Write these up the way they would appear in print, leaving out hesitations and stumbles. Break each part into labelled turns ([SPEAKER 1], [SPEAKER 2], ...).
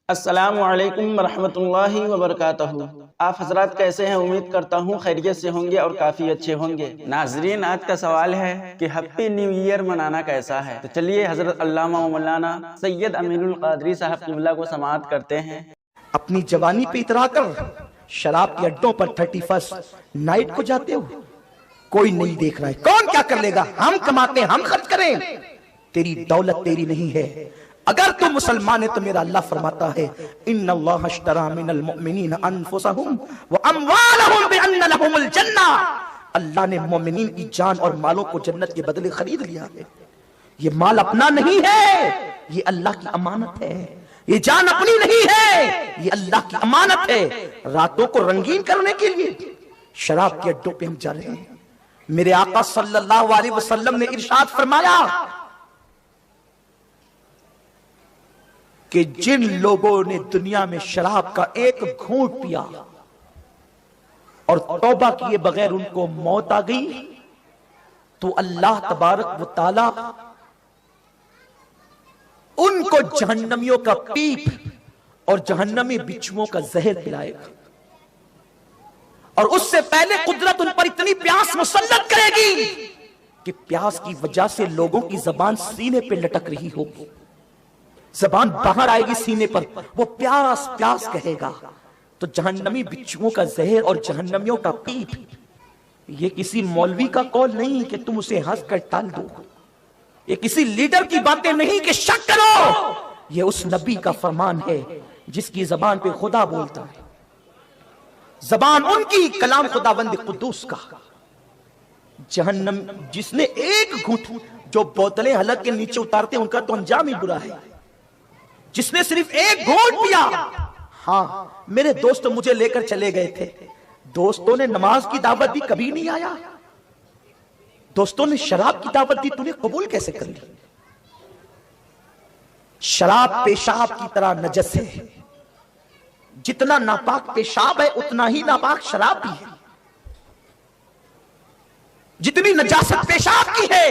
[SPEAKER 1] السلام علیکم ورحمۃ اللہ وبرکاتہ۔ آپ حضرات کیسے ہیں؟ امید کرتا ہوں خیریت سے ہوں گے اور کافی اچھے ہوں گے۔ ناظرین، آج کا سوال ہے کہ ہیپی نیو ایئر منانا کیسا ہے؟ تو چلیے حضرت علامہ و مولانا سید امین القادری صاحب قبلہ کو سماعت کرتے ہیں۔
[SPEAKER 2] اپنی جوانی پہ اترا کر شراب کے اڈوں پر 31 نائٹ کو جاتے ہو، کوئی نہیں دیکھ رہا ہے، کون کیا کر لے گا؟ ہم کماتے ہیں، ہم خرچ کریں، تیری دولت تیری نہیں ہے۔ اگر تو مسلمان ہے تو میرا اللہ فرماتا ہے ان اللہ اشترى من المؤمنین انفسهم واموالهم بان لهم الجنہ، اللہ نے مومنین کی جان اور مالوں کو جنت کے بدلے خرید لیا ہے۔ یہ مال اپنا نہیں ہے، یہ اللہ کی امانت ہے۔ یہ جان اپنی نہیں ہے، یہ اللہ کی امانت ہے۔ راتوں کو رنگین کرنے کے لیے شراب کے اڈوں پہ ہم جا رہے ہیں۔ میرے آقا صلی اللہ علیہ وسلم نے ارشاد فرمایا کہ جن لوگوں نے دنیا میں شراب کا ایک گھونٹ پیا اور توبہ کیے بغیر ان کو موت آ گئی تو اللہ تبارک و تعالی ان کو جہنمیوں کا پیپ اور جہنمی بچھوؤں کا زہر پلائے گا، اور اس سے پہلے قدرت ان پر اتنی پیاس مسلط کرے گی کہ پیاس کی وجہ سے لوگوں کی زبان سینے پہ لٹک رہی ہوگی، زبان باہر آئے گی سینے پر، وہ پیاس پیاس کہے گا۔ تو جہنمی بچھوؤں کا زہر اور جہنمیوں کا پیپ، یہ کسی مولوی کا قول نہیں کہ تم اسے ہنس کر ٹال دو، یہ کسی لیڈر کی باتیں نہیں کہ شک کرو، یہ اس نبی کا فرمان ہے جس کی زبان پہ خدا بولتا ہے، زبان ان کی، کلام خداوند قدوس کا۔ جہنم جس نے ایک گھونٹ، جو بوتلیں حلق کے نیچے اتارتے ان کا تو انجام ہی برا ہے، جس نے صرف ایک گھونٹ پیا۔ ہاں، میرے دوست مجھے لے کر چلے گئے تھے، دوستوں نے نماز کی دعوت دی، کبھی نہیں آیا۔ دوستوں نے شراب کی دعوت دی، تُو نے قبول کیسے کر لی؟ شراب پیشاب کی طرح نجس ہے، جتنا ناپاک پیشاب ہے اتنا ہی ناپاک شراب بھی ہے، جتنی نجاست پیشاب کی ہے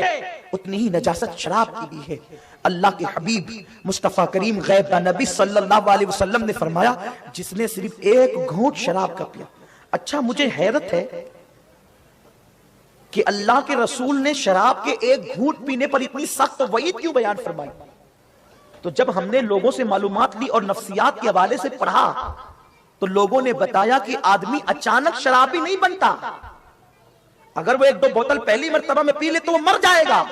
[SPEAKER 2] اتنی ہی نجاست شراب کی بھی ہے۔ اللہ کے حبیب مصطفیٰ کریم غیب دا نبی صلی اللہ علیہ وسلم نے فرمایا جس نے صرف ایک گھونٹ شراب کا پیا۔ اچھا، مجھے حیرت ہے کہ اللہ کے رسول نے شراب کے ایک گھونٹ پینے پر اتنی سخت وعید کیوں بیان فرمائی؟ تو جب ہم نے لوگوں سے معلومات لی اور نفسیات کے حوالے سے پڑھا تو لوگوں نے بتایا کہ آدمی اچانک شرابی نہیں بنتا، اگر وہ ایک دو بوتل پہلی مرتبہ میں پی لے تو وہ مر جائے گا،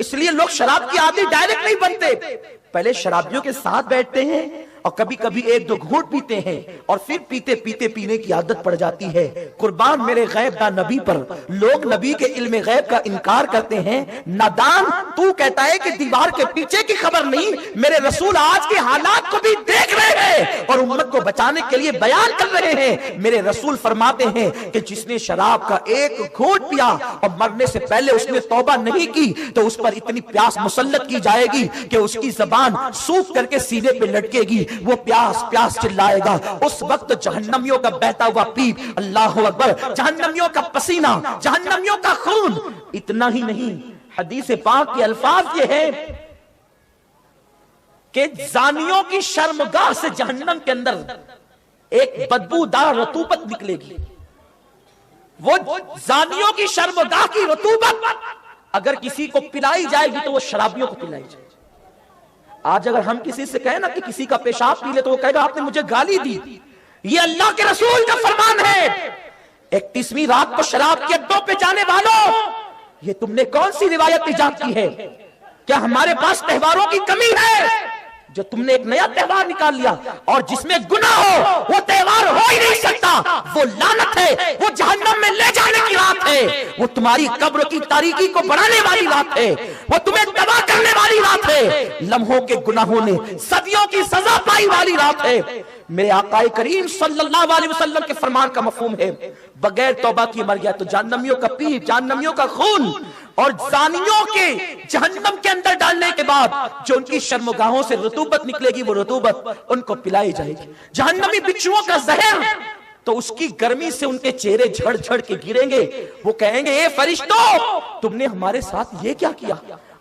[SPEAKER 2] اس لیے لوگ شراب کی عادی ڈائریکٹ نہیں بنتے، پہلے شرابیوں کے ساتھ بیٹھتے ہیں اور کبھی کبھی ایک دو گھونٹ پیتے ہیں اور پھر پیتے پیتے پینے کی عادت پڑ جاتی ہے۔ قربان میرے غیب دا نبی پر، لوگ نبی کے علم غیب کا انکار کرتے ہیں۔ نادان، تو کہتا ہے کہ دیوار کے پیچھے کی خبر نہیں، میرے رسول آج کے حالات کو بھی دیکھ رہے ہیں اور امت کو بچانے کے لیے بیان کر رہے ہیں۔ میرے رسول فرماتے ہیں کہ جس نے شراب کا ایک گھونٹ پیا اور مرنے سے پہلے اس نے توبہ نہیں کی تو اس پر اتنی پیاس مسلط کی جائے گی کہ اس کی زبان سوکھ کر کے سینے پہ لٹکے گی، وہ پیاس پیاس چلائے گا۔ اس وقت جہنمیوں کا بہتا ہوا پیپ، اللہ اکبر، جہنمیوں کا پسینہ، جہنمیوں کا خون، اتنا ہی نہیں، حدیث پاک کے الفاظ یہ ہے کہ زانیوں کی شرمگاہ سے جہنم کے اندر ایک بدبودار رطوبت نکلے گی۔ وہ زانیوں کی شرمگاہ کی رطوبت اگر کسی کو پلائی جائے گی تو وہ شرابیوں کو پلائی جائے گی۔ آج اگر ہم کسی سے کہیں نا کہ کسی کا پیشاب پی لے تو وہ کہے گا آپ نے مجھے گالی دی۔ یہ اللہ کے رسول کا فرمان ہے۔ 31ویں رات کو شراب کے اڈوں پہ جانے والوں، یہ تم نے کون سی روایت ایجاد کی ہے؟ کیا ہمارے پاس تہواروں کی کمی ہے جو تم نے ایک نیا تہوار نکال لیا؟ اور جس میں گناہ ہو وہ تہوار ہو ہی نہیں سکتا، وہ لعنت ہے، وہ جہنم میں لے جانے کی رات ہے، وہ تمہاری قبر کی تاریکی کو بڑھانے والی رات ہے، وہ تمہیں تباہ کرنے والی رات ہے، لمحوں کے گناہوں نے صدیوں کی سزا پائی والی رات ہے۔ میرے آقا کریم صلی اللہ علیہ وسلم کے فرمان کا مفہوم ہے بغیر توبہ کی مر گیا تو جہنمیوں کا پیپ، جہنمیوں کا خون اور زانیوں کے جہنم کے اندر ڈالنے کے بعد جو ان کی شرمگاہوں سے رطوبت نکلے گی وہ رطوبت ان کو پلائی جائے گی۔ جہنمی بچھوؤں کا زہر تو اس کی گرمی سے ان کے چہرے جھڑ جھڑ کے گریں گے، وہ کہیں گے اے فرشتوں تم نے ہمارے ساتھ یہ کیا کیا؟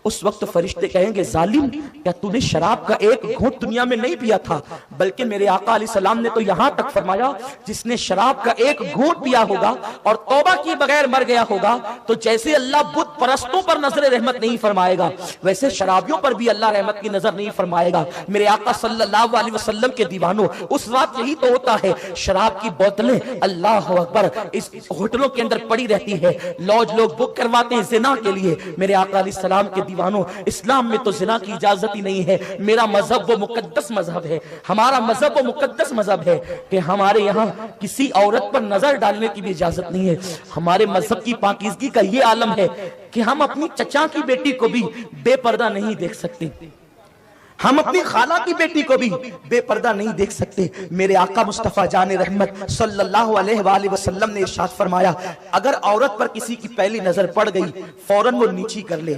[SPEAKER 2] اس وقت فرشتے کہیں گے ظالم کیا تو نے شراب کا ایک گھونٹ دنیا میں نہیں پیا تھا؟ بلکہ میرے آقا علیہ السلام نے تو یہاں تک فرمایا جس نے شراب کا ایک گھونٹ پیا ہوگا اور توبہ کی بغیر مر گیا ہوگا تو جیسے اللہ بت پرستوں پر نظر رحمت نہیں فرمائے گا ویسے شرابیوں پر بھی اللہ رحمت کی نظر نہیں فرمائے گا۔ میرے آقا صلی اللہ علیہ وسلم کے دیوانوں اس وقت یہی تو ہوتا ہے، شراب کی بوتلیں اللہ اکبر اس ہوٹلوں کے اندر پڑی رہتی ہے، لوج لوگ بک کرواتے ہیں زنا کے لیے۔ میرے آقا علیہ السلام کے دیوانوں اسلام میں تو زنا کی اجازت ہی نہیں ہے۔ میرا مذہب وہ مقدس مذہب ہے، ہمارا مذہب وہ مقدس مذہب ہے کہ ہمارے یہاں کسی عورت پر نظر ڈالنے کی بھی اجازت نہیں ہے۔ ہمارے مذہب کی پاکیزگی کا یہ عالم ہے کہ ہم اپنی چچا کی بیٹی کو بھی بے پردہ نہیں دیکھ سکتے، ہم اپنی خالہ کی بیٹی کو بھی بے پردہ نہیں دیکھ سکتے۔ میرے آقا مصطفیٰ جان رحمت صلی اللہ علیہ وآلہ وسلم نے ارشاد فرمایا اگر عورت پر کسی کی پہلی نظر پڑ گئی فوراً وہ نیچی کر لے۔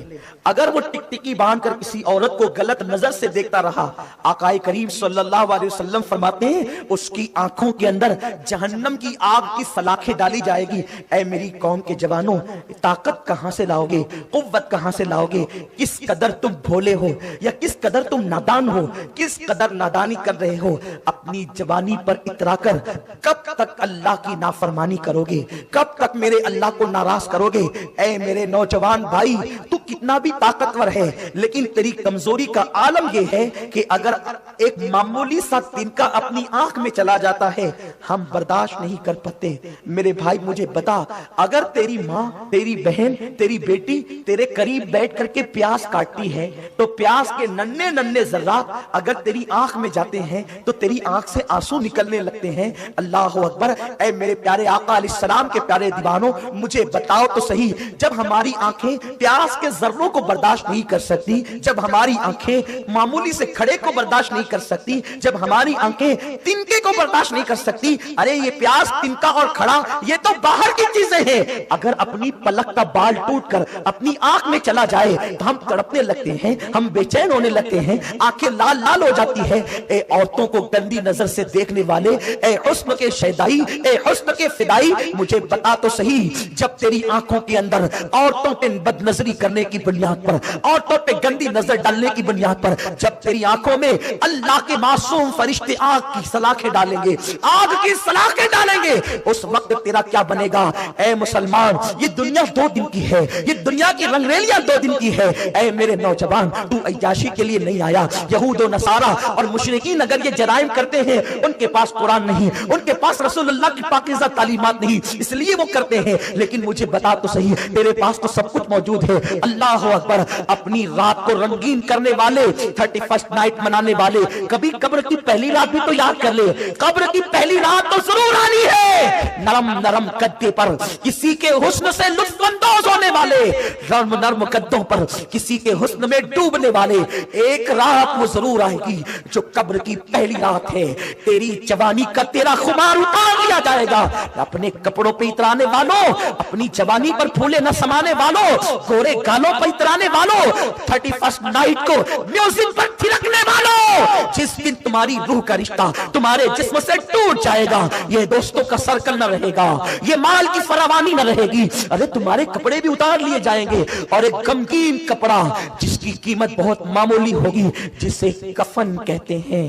[SPEAKER 2] اگر وہ ٹکٹکی باندھ کر کسی عورت کو غلط نظر سے دیکھتا رہا آقا کریم صلی اللہ علیہ وسلم فرماتے ہیں اس کی آنکھوں کے اندر جہنم کی آگ کی سلاخیں ڈالی جائے گی۔ اے میری قوم کے جوانوں طاقت کہاں سے لاؤ گے، قوت کہاں سے لاؤ گے؟ کس قدر تم بھولے ہو یا کس قدر تم نادان ہو، کس قدر نادانی کر رہے ہو؟ اپنی جوانی پر اترا کر کب تک اللہ کی نافرمانی کرو گے، کب تک میرے اللہ کو ناراض کرو گے؟ اے میرے نوجوان بھائی تو کتنا بھی طاقتور ہے لیکن تیری کمزوری کا عالم یہ ہے کہ اگر ایک معمولی سا تنکا اپنی آنکھ میں چلا جاتا ہے ہم برداشت نہیں کر پاتے۔ میرے بھائی مجھے بتا اگر تیری ماں، تیری بہن، تیری بیٹی تیرے قریب بیٹھ کر کے پیاس کاٹتی ہے تو پیاس کے ننھے ننھے ذرات اگر تیری آنکھ میں جاتے ہیں تو تیری آنکھ سے آنسو نکلنے لگتے ہیں۔ اللہ اکبر۔ اے میرے پیارے آقا علیہ السلام کے پیارے دیوانوں مجھے بتاؤ تو صحیح جب ہماری آنکھیں پیاس کے ذروں کو برداشت نہیں کر سکتی، جب ہماری آنکھیں معمولی سے کھڑے کو برداشت نہیں کر سکتی، جب ہماری آنکھیں تنکے کو برداشت نہیں کر سکتی، ارے یہ پیاس، تنکا اور کھڑا یہ تو باہر کی چیزیں ہیں، اگر اپنی پلک کا بال ٹوٹ کر اپنی آنکھ میں چلا جائے تو ہم تڑپنے لگتے ہیں، ہم بے چین ہونے لگتے ہیں، آنکھیں لال لال ہو جاتی ہے۔ اے عورتوں کو گندی نظر سے دیکھنے والے، اے حسن کے شیدائی، اے حسن کے فدائی مجھے بتا تو صحیح جب تیری آنکھوں کے اندر عورتوں پہ بد نظری کرنے کی بنیاد پر، عورتوں پہ گندی نظر ڈالنے کی بنیاد پر جب تیری آنکھوں میں اللہ کے معصوم فرشتے آگ کی سلاخیں ڈالیں گے، آگ کی سلاخیں ڈالیں گے، اس وقت تیرا کیا بنے گا؟ اے مسلمان یہ دنیا 2 دن کی ہے، یہ دنیا کی رنگریلیاں 2 دن کی ہے۔ اے میرے نوجوان تو عیاشی کے لیے نہیں آیا۔ یہود و نصارہ اور مشرکین اگر یہ جرائم کرتے ہیں ان کے پاس قرآن نہیں، ان کے پاس رسول اللہ کی پاکیزہ تعلیمات نہیں، اس لیے وہ کرتے ہیں، لیکن مجھے بتا تو صحیح تیرے پاس تو سب کچھ موجود ہے۔ اللہ اکبر۔ اپنی رات کو رنگین کرنے والے، 31st نائٹ منانے والے، کبھی قبر کی پہلی رات بھی تو یاد کر لے، قبر کی پہلی رات تو ضرور آنی ہے۔ نرم نرم گدے پر کسی کے حسن سے لطف اندوز ہونے والے، نرم نرم گدوں پر کسی کے حسن میں ڈوبنے والے، ایک رات وہ ضرور آئے گی جو قبر کی پہلی رات ہے۔ تیری جوانی کا تیرا خمار اتار لیا جائے گا۔ اپنے کپڑوں پہ اترانے والوں، اپنی جوانی پر پھولے نہ سمانے والوں، گورے گالوں پر اترانے والوں، 31st نائٹ کو میوزک پر تھرکنے والوں، جس دن تمہاری روح کا رشتہ تمہارے جسم سے ٹوٹ جائے گا، یہ دوستوں کا سرکل نہ رہے گا، یہ مال کی فراوانی نہ رہے گی، ارے تمہارے کپڑے بھی اتار لیے جائیں گے، اور ایک غمگین کپڑا جس کی قیمت بہت معمولی ہوگی جسے کفن کہتے ہیں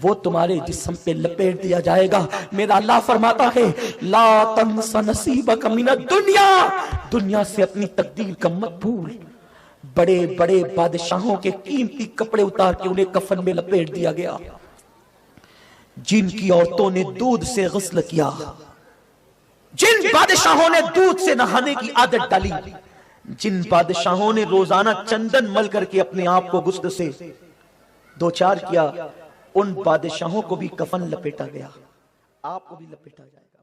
[SPEAKER 2] وہ تمہارے جسم پہ لپیٹ دیا جائے گا۔ میرا اللہ فرماتا ہے لا تنس نصیبک من الدنیا، دنیا سے اپنی تقدیر کا مت بھول۔ بڑے بڑے بادشاہوں کے قیمتی کپڑے اتار کے انہیں کفن میں لپیٹ دیا گیا، جن کی عورتوں نے دودھ سے غسل کیا، جن بادشاہوں نے دودھ سے نہانے کی عادت ڈالی، جن بادشاہوں نے روزانہ چندن مل کر کے اپنے آپ کو غسل سے دوچار کیا، ان بادشاہوں کو بھی کفن لپیٹا گیا، آپ کو بھی لپیٹا جائے گا۔